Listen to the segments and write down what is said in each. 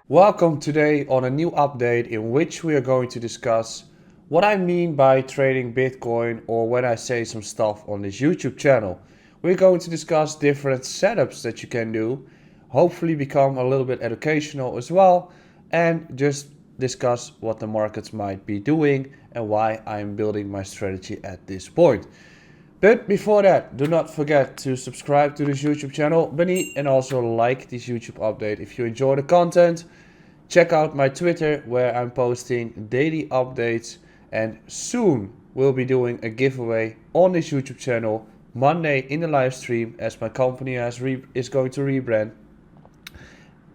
Welcome today on a new update in which we are going to discuss what I mean by trading Bitcoin or when I say some stuff on this YouTube channel. We're going to discuss different setups that you can do, hopefully become a little bit educational as well, and just discuss what the markets might be doing and why I'm building my strategy at this point. But before that, do not forget to subscribe to this YouTube channel beneath and also like this YouTube update if you enjoy the content. Check out my Twitter where I'm posting daily updates, and soon we'll be doing a giveaway on this YouTube channel Monday in the live stream as my company is going to rebrand,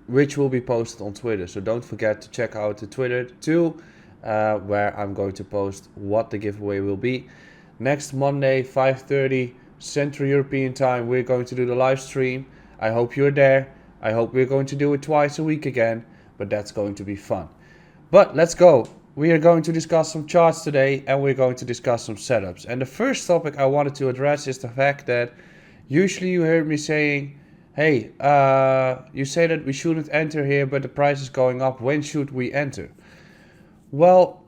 which will be posted on Twitter. So don't forget to check out the Twitter too, where I'm going to post what the giveaway will be. Next Monday, 5:30 Central European Time, we're going to do the live stream. I hope you're there. I hope we're going to do it twice a week again, but that's going to be fun. But let's go. We are going to discuss some charts today and we're going to discuss some setups. And the first topic I wanted to address is the fact that usually you heard me saying, hey, you say that we shouldn't enter here, but the price is going up. When should we enter? Well,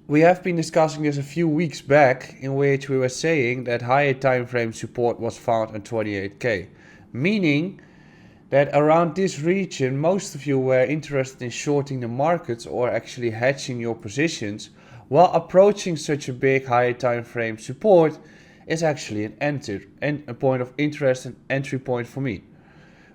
we have been discussing this a few weeks back, in which we were saying that higher time frame support was found at 28k, meaning that around this region most of you were interested in shorting the markets or actually hedging your positions, while approaching such a big higher time frame support is actually a point of interest and entry point for me.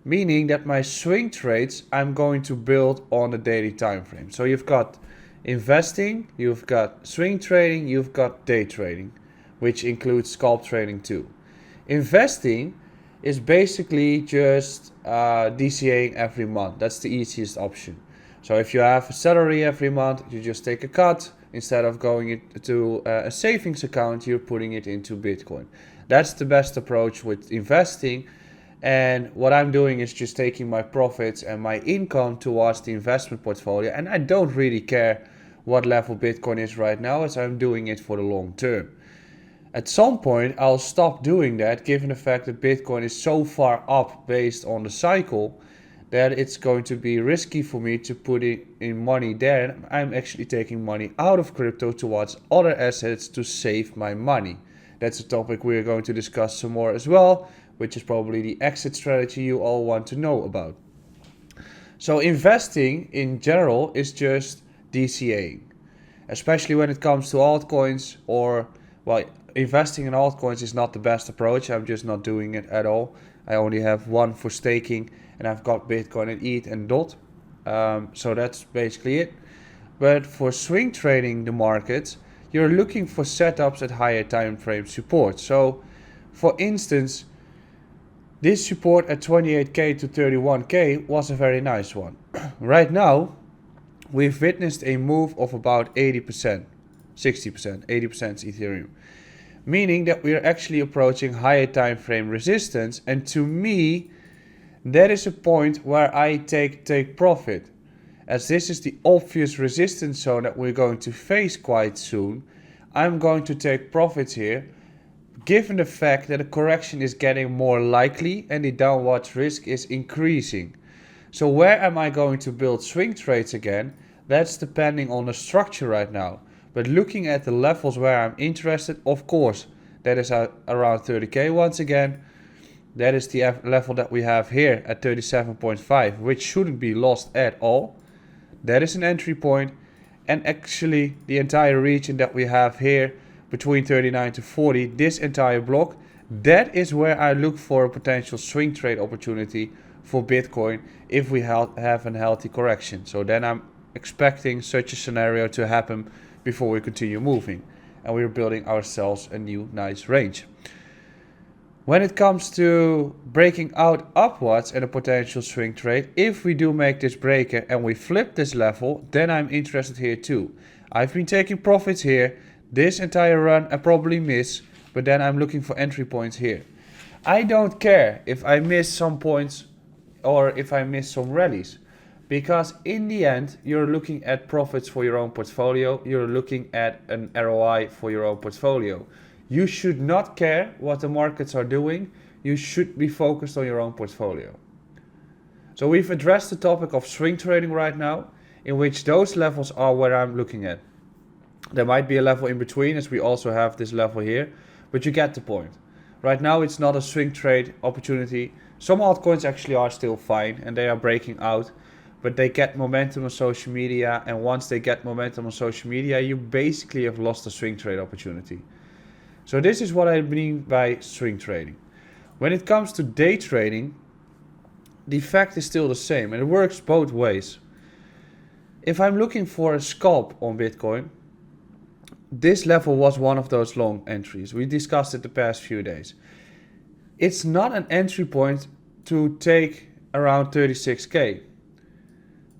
Meaning that my swing trades I'm going to build on a daily time frame. So you've got investing, you've got swing trading, you've got day trading, which includes scalp trading too. Investing is basically just DCAing every month. That's the easiest option. So if you have a salary every month, you just take a cut. Instead of going into a savings account, you're putting it into Bitcoin. That's the best approach with investing. And what I'm doing is just taking my profits and my income towards the investment portfolio. And I don't really care what level Bitcoin is right now, as I'm doing it for the long term. At some point, I'll stop doing that, given the fact that Bitcoin is so far up based on the cycle that it's going to be risky for me to put in money there. I'm actually taking money out of crypto towards other assets to save my money. That's a topic we're going to discuss some more as well, which is probably the exit strategy you all want to know about. So investing in general is just DCAing, especially when it comes to altcoins or, well, investing in altcoins is not the best approach. I'm just not doing it at all. I only have one for staking and I've got Bitcoin and ETH and DOT. So that's basically it. But for swing trading the markets, you're looking for setups at higher time frame support. So for instance, this support at 28k to 31k was a very nice one. Right now, we've witnessed a move of about 80%, 60%, 80% Ethereum. Meaning that we are actually approaching higher time frame resistance, and to me that is a point where I take profit, as this is the obvious resistance zone that we're going to face quite soon. I'm going to take profits here, given the fact that a correction is getting more likely and the downward risk is increasing. So where am I going to build swing trades again? That's depending on the structure right now. But looking at the levels where I'm interested, of course, that is at around 30k once again. That is the level that we have here at 37.5, which shouldn't be lost at all. That is an entry point. And actually the entire region that we have here between 39 to 40, this entire block, that is where I look for a potential swing trade opportunity for Bitcoin if we have a healthy correction. So then I'm expecting such a scenario to happen before we continue moving, and we're building ourselves a new nice range. When it comes to breaking out upwards and a potential swing trade, if we do make this breaker and we flip this level, then I'm interested here too. I've been taking profits here this entire run. I probably miss, but then I'm looking for entry points here. I don't care if I miss some points or if I miss some rallies, because in the end you're looking at profits for your own portfolio, you're looking at an ROI for your own portfolio. You should not care what the markets are doing, you should be focused on your own portfolio. So we've addressed the topic of swing trading right now, in which those levels are where I'm looking at. There might be a level in between, as we also have this level here, but you get the point. Right now it's not a swing trade opportunity. Some altcoins actually are still fine and they are breaking out, but they get momentum on social media, and once they get momentum on social media, you basically have lost a swing trade opportunity. So this is what I mean by swing trading. When it comes to day trading, the fact is still the same and it works both ways. If I'm looking for a scalp on Bitcoin, this level was one of those long entries. We discussed it the past few days. It's not an entry point to take around 36k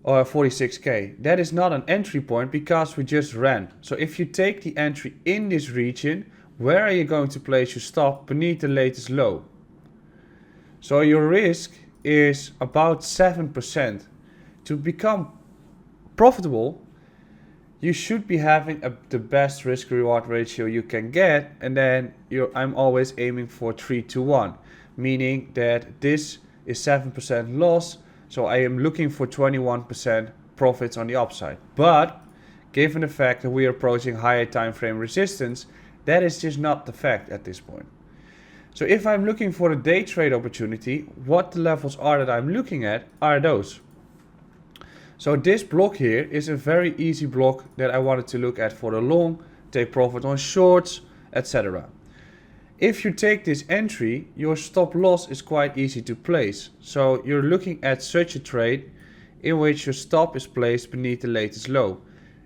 or 46k. That is not an entry point because we just ran. So if you take the entry in this region, where are you going to place your stop? Beneath the latest low. So your risk is about 7%. To become profitable, you should be having the best risk reward ratio you can get, and then I'm always aiming for 3-to-1, meaning that this is 7% loss, so I am looking for 21% profits on the upside. But given the fact that we are approaching higher time frame resistance, that is just not the fact at this point. So if I'm looking for a day trade opportunity, what the levels are that I'm looking at are those. So this block here is a very easy block that I wanted to look at for the long, take profit on shorts, etc. If you take this entry, your stop loss is quite easy to place. So you're looking at such a trade in which your stop is placed beneath the latest low,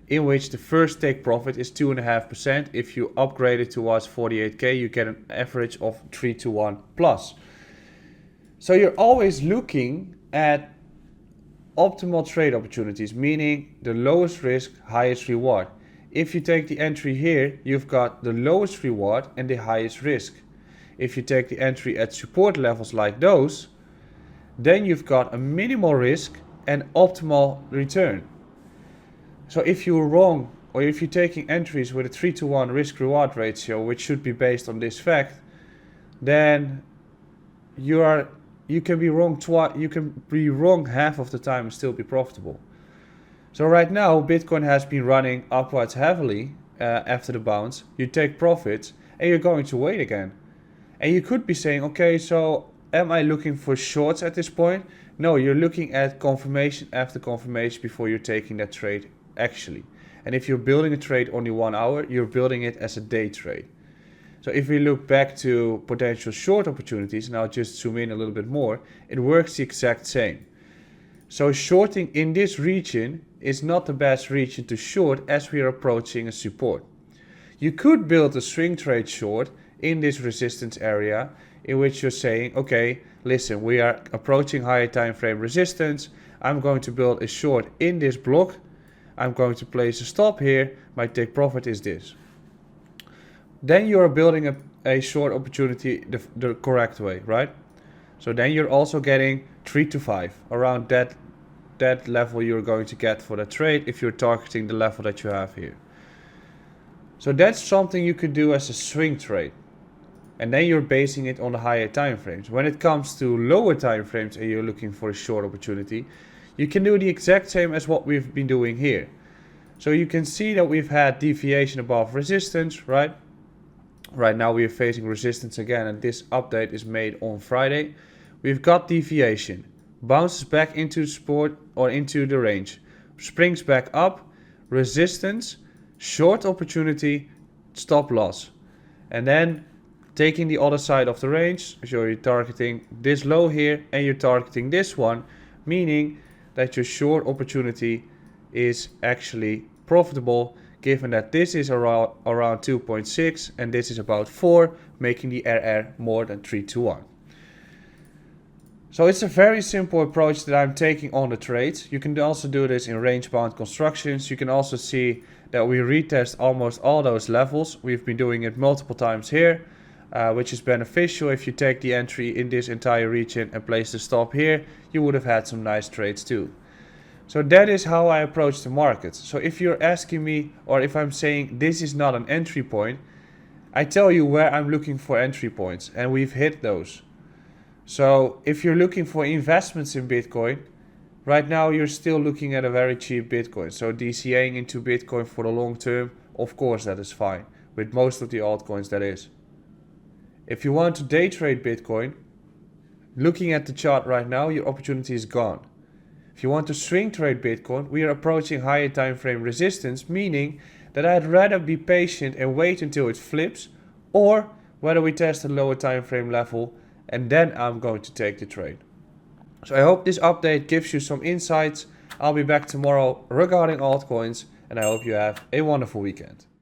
in which the first take profit is 2.5%. If you upgrade it towards 48k, you get an average of 3-to-1 plus. So you're always looking at optimal trade opportunities, meaning the lowest risk, highest reward. If you take the entry here, you've got the lowest reward and the highest risk. If you take the entry at support levels like those, then you've got a minimal risk and optimal return. So if you're wrong, or if you're taking entries with a 3-to-1 risk reward ratio, which should be based on this fact, then you can be wrong you can be wrong half of the time and still be profitable. So right now Bitcoin has been running upwards heavily after the bounce. You take profits and you're going to wait again. And you could be saying, okay, so am I looking for shorts at this point? No, you're looking at confirmation after confirmation before you're taking that trade actually. And if you're building a trade only 1 hour, you're building it as a day trade. So if we look back to potential short opportunities, and I'll just zoom in a little bit more, it works the exact same. So shorting in this region is not the best region to short as we are approaching a support. You could build a swing trade short in this resistance area in which you're saying, okay, listen, we are approaching higher time frame resistance. I'm going to build a short in this block. I'm going to place a stop here. My take profit is this. Then you're building a short opportunity the correct way, right? So then you're also getting 3-to-5, around that level you're going to get for the trade if you're targeting the level that you have here. So that's something you could do as a swing trade. And then you're basing it on the higher time frames. When it comes to lower time frames and you're looking for a short opportunity, you can do the exact same as what we've been doing here. So you can see that we've had deviation above resistance, right? Right now we are facing resistance again, and this update is made on Friday. We've got deviation, bounces back into support or into the range, springs back up, resistance, short opportunity, stop loss. And then taking the other side of the range, so you're targeting this low here and you're targeting this one, meaning that your short opportunity is actually profitable, given that this is around 2.6 and this is about 4, making the RR more than 3-to-1. So it's a very simple approach that I'm taking on the trades. You can also do this in range-bound constructions. You can also see that we retest almost all those levels. We've been doing it multiple times here, which is beneficial. If you take the entry in this entire region and place the stop here, you would have had some nice trades too. So that is how I approach the market. So if you're asking me, or if I'm saying this is not an entry point, I tell you where I'm looking for entry points, and we've hit those. So if you're looking for investments in Bitcoin, right now you're still looking at a very cheap Bitcoin. So DCAing into Bitcoin for the long term, of course that is fine. With most of the altcoins that is. If you want to day trade Bitcoin, looking at the chart right now, your opportunity is gone. If you want to swing trade Bitcoin, we are approaching higher time frame resistance, meaning that I'd rather be patient and wait until it flips, or whether we test a lower time frame level and then I'm going to take the trade. So I hope this update gives you some insights. I'll be back tomorrow regarding altcoins, and I hope you have a wonderful weekend.